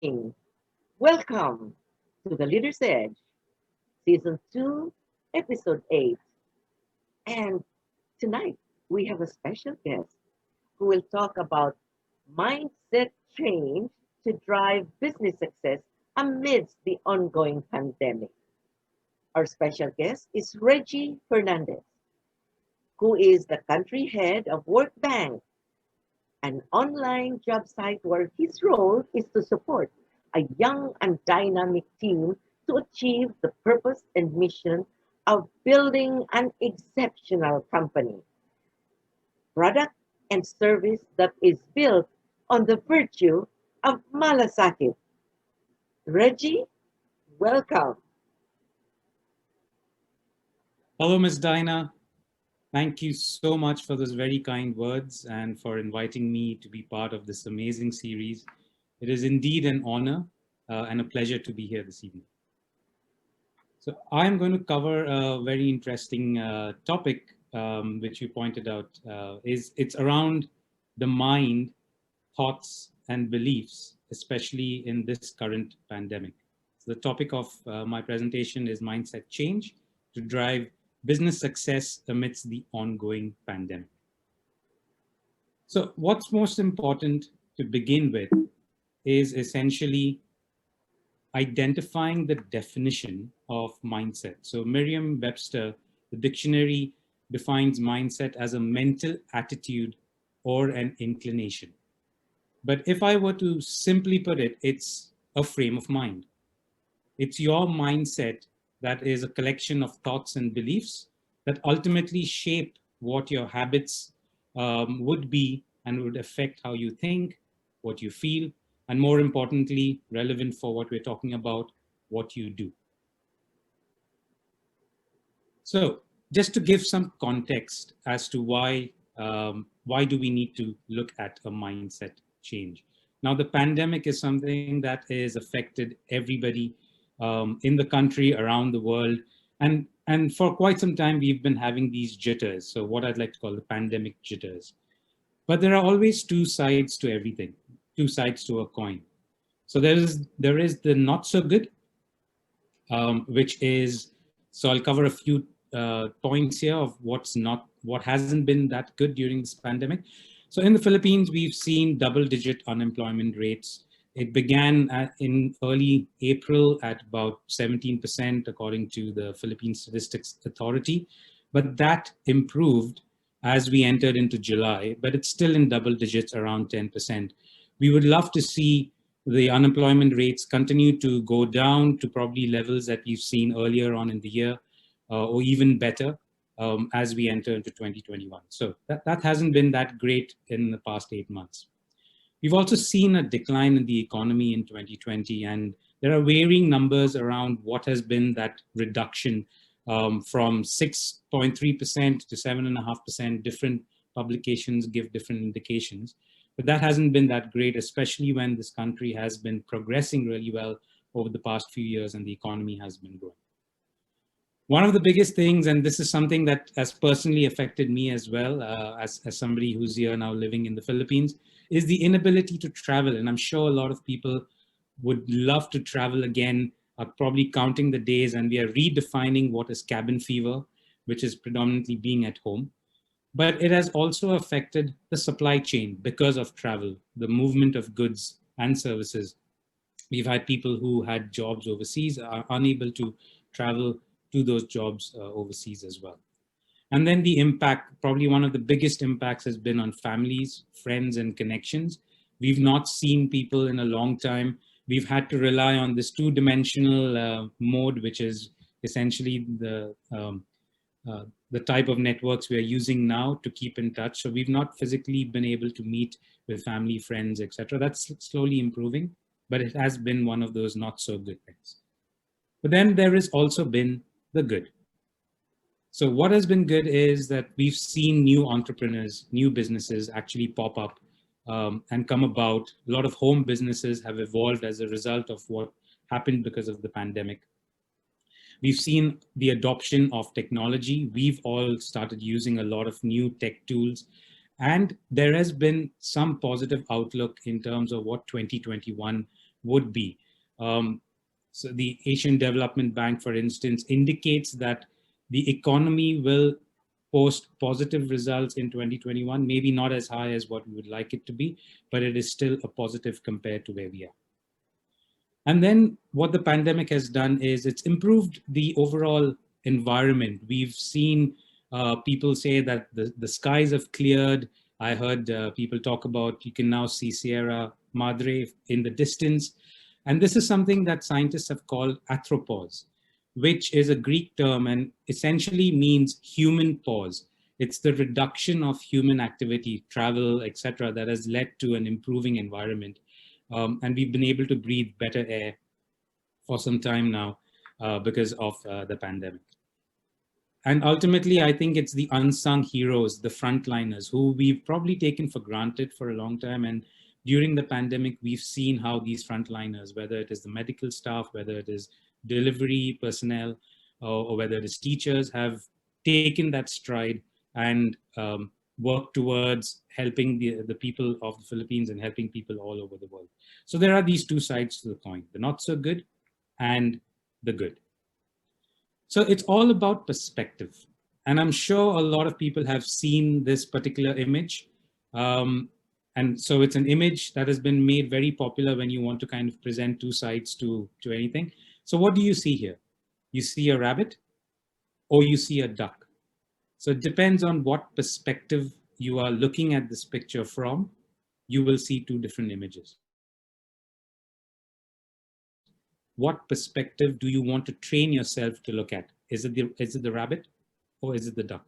morning. Welcome to the Leader's Edge, Season 2, Episode 8. And tonight we have a special guest who will talk about mindset change to drive business success amidst the ongoing pandemic. Our special guest is Reggie Fernandes, who is the country head of Workbank, an online job site where his role is to support a young and dynamic team to achieve the purpose and mission of building an exceptional company, product, and service that is built on the virtue of Malasakit. Reggie, welcome. Hello, Ms. Dinah. Thank you so much for those very kind words and for inviting me to be part of this amazing series. It is indeed an honor and a pleasure to be here this evening. So I'm going to cover a very interesting topic, which you pointed out, it's around the mind, thoughts, and beliefs, especially in this current pandemic. So the topic of my presentation is mindset change to drive business success amidst the ongoing pandemic. So what's most important to begin with is essentially identifying the definition of mindset. So Merriam-Webster, the dictionary, defines mindset as a mental attitude or an inclination. But if I were to simply put it, it's a frame of mind. It's your mindset that is a collection of thoughts and beliefs that ultimately shape what your habits would be and would affect how you think, what you feel, and more importantly, relevant for what we're talking about, what you do. So just to give some context as to why do we need to look at a mindset change. Now, the pandemic is something that has affected everybody in the country, around the world. And for quite some time, we've been having these jitters. So what I'd like to call the pandemic jitters. But there are always two sides to everything, two sides to a coin. So there is the not so good, which is, so I'll cover a few points here of what hasn't been that good during this pandemic. So in the Philippines, we've seen double-digit unemployment rates. It began in early April at about 17%, according to the Philippine Statistics Authority. But that improved as we entered into July, but it's still in double digits, around 10%. We would love to see the unemployment rates continue to go down to probably levels that we've seen earlier on in the year, or even better as we enter into 2021. So that hasn't been that great in the past 8 months. We've also seen a decline in the economy in 2020, and there are varying numbers around what has been that reduction from 6.3% to 7.5%. Different publications give different indications, but that hasn't been that great, especially when this country has been progressing really well over the past few years and the economy has been growing. One of the biggest things, and this is something that has personally affected me as well, as somebody who's here now living in the Philippines, is the inability to travel. And I'm sure a lot of people would love to travel again, are probably counting the days, and we are redefining what is cabin fever, which is predominantly being at home. But it has also affected the supply chain because of travel, the movement of goods and services. We've had people who had jobs overseas are unable to travel to those jobs overseas as well. And then the impact, probably one of the biggest impacts has been on families, friends, and connections. We've not seen people in a long time. We've had to rely on this two-dimensional mode, which is essentially the type of networks we are using now to keep in touch. So we've not physically been able to meet with family, friends, etc. That's slowly improving, but it has been one of those not so good things. But then there has also been the good. So what has been good is that we've seen new entrepreneurs, new businesses actually pop up and come about. A lot of home businesses have evolved as a result of what happened because of the pandemic. We've seen the adoption of technology. We've all started using a lot of new tech tools. And there has been some positive outlook in terms of what 2021 would be. So the Asian Development Bank, for instance, indicates that the economy will post positive results in 2021, maybe not as high as what we would like it to be, but it is still a positive compared to where we are. And then what the pandemic has done is it's improved the overall environment. We've seen people say that the skies have cleared. I heard people talk about, you can now see Sierra Madre in the distance. And this is something that scientists have called anthropause, which is a Greek term and essentially means human pause. It's the reduction of human activity, travel, etc., that has led to an improving environment. And we've been able to breathe better air for some time now because of the pandemic. And ultimately, I think it's the unsung heroes, the frontliners, who we've probably taken for granted for a long time. And during the pandemic, we've seen how these frontliners, whether it is the medical staff, whether it is delivery personnel, or whether it is teachers, have taken that stride and worked towards helping the people of the Philippines and helping people all over the world. So there are these two sides to the coin, the not so good and the good. So it's all about perspective. And I'm sure a lot of people have seen this particular image. And so it's an image that has been made very popular when you want to kind of present two sides to anything. So what do you see here? You see a rabbit or you see a duck. So it depends on what perspective you are looking at this picture from, you will see two different images. What perspective do you want to train yourself to look at? Is it the rabbit or is it the duck?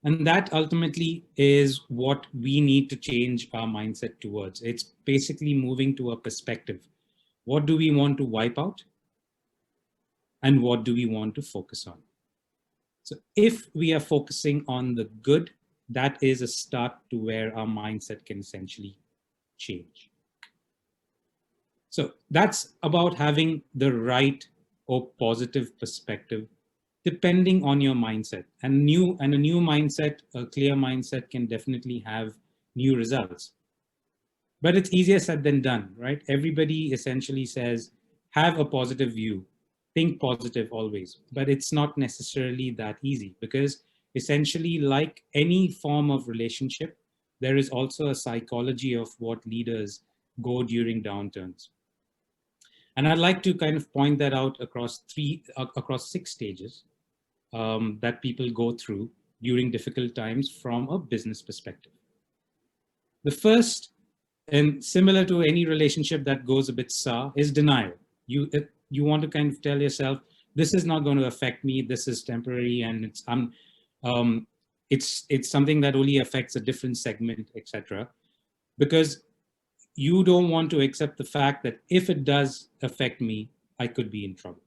And that ultimately is what we need to change our mindset towards. It's basically moving to a perspective. What do we want to wipe out? And what do we want to focus on? So if we are focusing on the good, that is a start to where our mindset can essentially change. So that's about having the right or positive perspective, depending on your mindset. And a new mindset, a clear mindset, can definitely have new results. But it's easier said than done, right? Everybody essentially says, have a positive view, think positive always. But it's not necessarily that easy, because essentially, like any form of relationship, there is also a psychology of what leaders go during downturns. And I'd like to kind of point that out across 6 stages that people go through during difficult times from a business perspective. The first, and similar to any relationship that goes a bit sour, is denial. You want to kind of tell yourself, this is not going to affect me, this is temporary, and it's something that only affects a different segment, etc. Because you don't want to accept the fact that if it does affect me, I could be in trouble.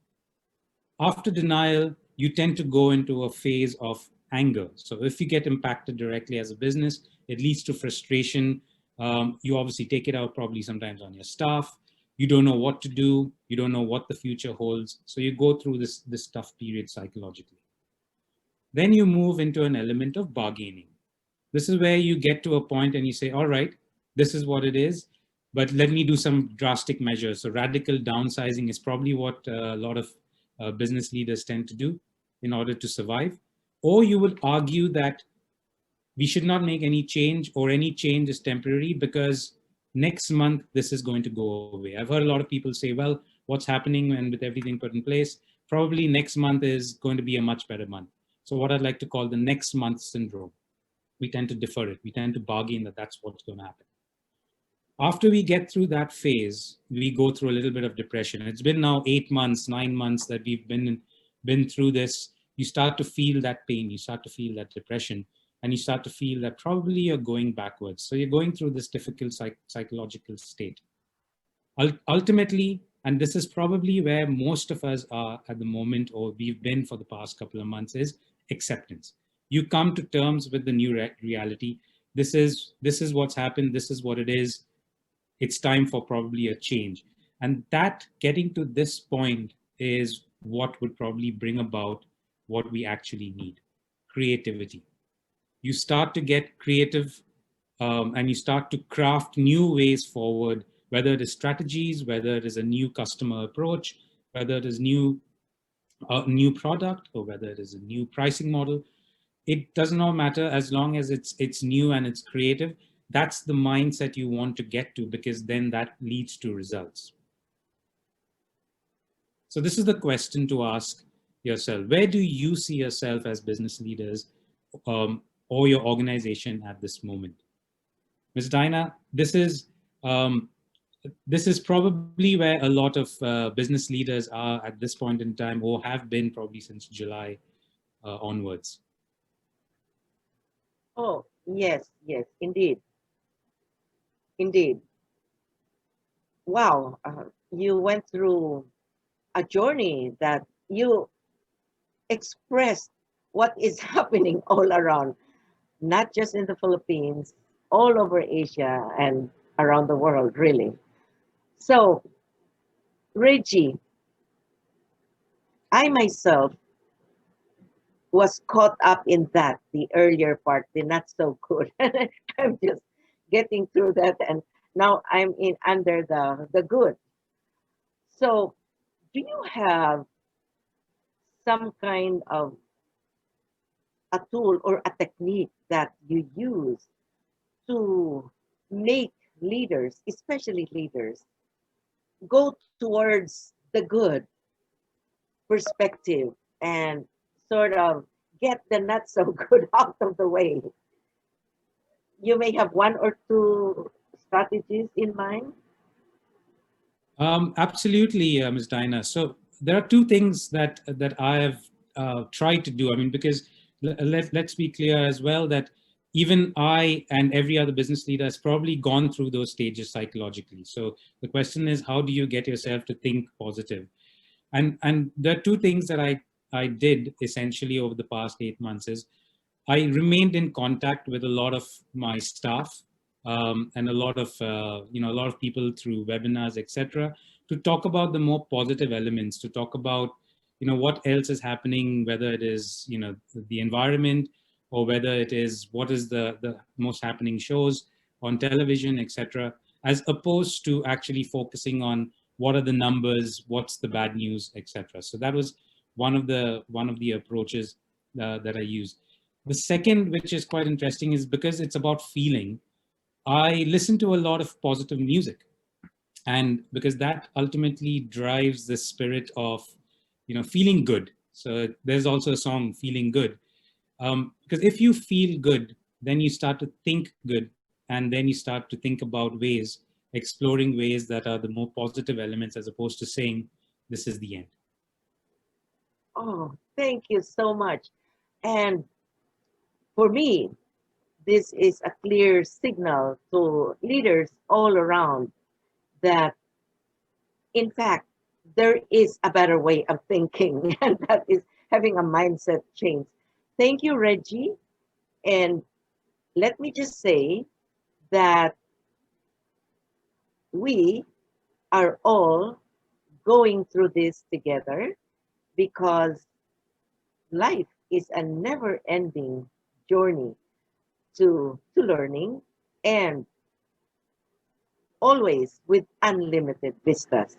After denial, you tend to go into a phase of anger. So if you get impacted directly as a business, it leads to frustration. You obviously take it out probably sometimes on your staff. You don't know what to do. You don't know what the future holds. So you go through this tough period psychologically. Then you move into an element of bargaining. This is where you get to a point and you say, all right, this is what it is, but let me do some drastic measures. So radical downsizing is probably what a lot of business leaders tend to do in order to survive. Or you would argue that we should not make any change, or any change is temporary because next month this is going to go away. I've heard a lot of people say, well, what's happening, and with everything put in place, probably next month is going to be a much better month. So what I'd like to call the next month syndrome. We tend to defer it. We tend to bargain that that's what's going to happen. After we get through that phase, we go through a little bit of depression. It's been now 8 months, 9 months that we've been through this. You start to feel that pain. You start to feel that depression. And you start to feel that probably you're going backwards. So you're going through this difficult psychological state. Ultimately, and this is probably where most of us are at the moment, or we've been for the past couple of months, is acceptance. You come to terms with the new reality. This is what's happened. This is what it is. It's time for probably a change. And that getting to this point is what would probably bring about what we actually need: creativity. You start to get creative and you start to craft new ways forward whether it is strategies, whether it is a new customer approach, whether it is new product, or whether it is a new pricing model. It does not matter as long as it's new and it's creative. That's the mindset you want to get to, because then that leads to results. So this is the question to ask yourself. Where do you see yourself as business leaders, or your organization at this moment? Ms. Dinah, this is probably where a lot of business leaders are at this point in time, or have been probably since July onwards. Oh, yes, yes, indeed. Indeed. Wow, you went through a journey that you expressed what is happening all around, not just in the Philippines, all over Asia and around the world, really. So, Reggie, I myself was caught up in that, the earlier part, the not so good. I'm just getting through that, and now I'm in under the good. So, do you have some kind of a tool or a technique that you use to make leaders, especially leaders, go towards the good perspective and sort of get the not so good out of the way? You may have one or two strategies in mind. Absolutely, Ms. Dinah. So there are two things that I have tried to do. I mean, because let's be clear as well that even I and every other business leader has probably gone through those stages psychologically. So the question is, how do you get yourself to think positive? And there are two things that I did essentially over the past 8 months. Is I remained in contact with a lot of my staff, and a lot of a lot of people through webinars, etc., to talk about the more positive elements, to talk about what else is happening, whether it is the environment, or whether it is what is the most happening shows on television, etc., as opposed to actually focusing on what are the numbers, what's the bad news, etc. So that was one of the approaches that I used. The second, which is quite interesting, is because it's about feeling. I listen to a lot of positive music, and because that ultimately drives the spirit of, feeling good. So there's also a song, "Feeling Good," because if you feel good, then you start to think good, and then you start to think about ways, exploring ways that are the more positive elements, as opposed to saying, "This is the end." Oh, thank you so much. And for me, this is a clear signal to leaders all around that, in fact, there is a better way of thinking, and that is having a mindset change. Thank you, Reggie. And let me just say that we are all going through this together, because life is a never ending journey to learning, and always with unlimited vistas.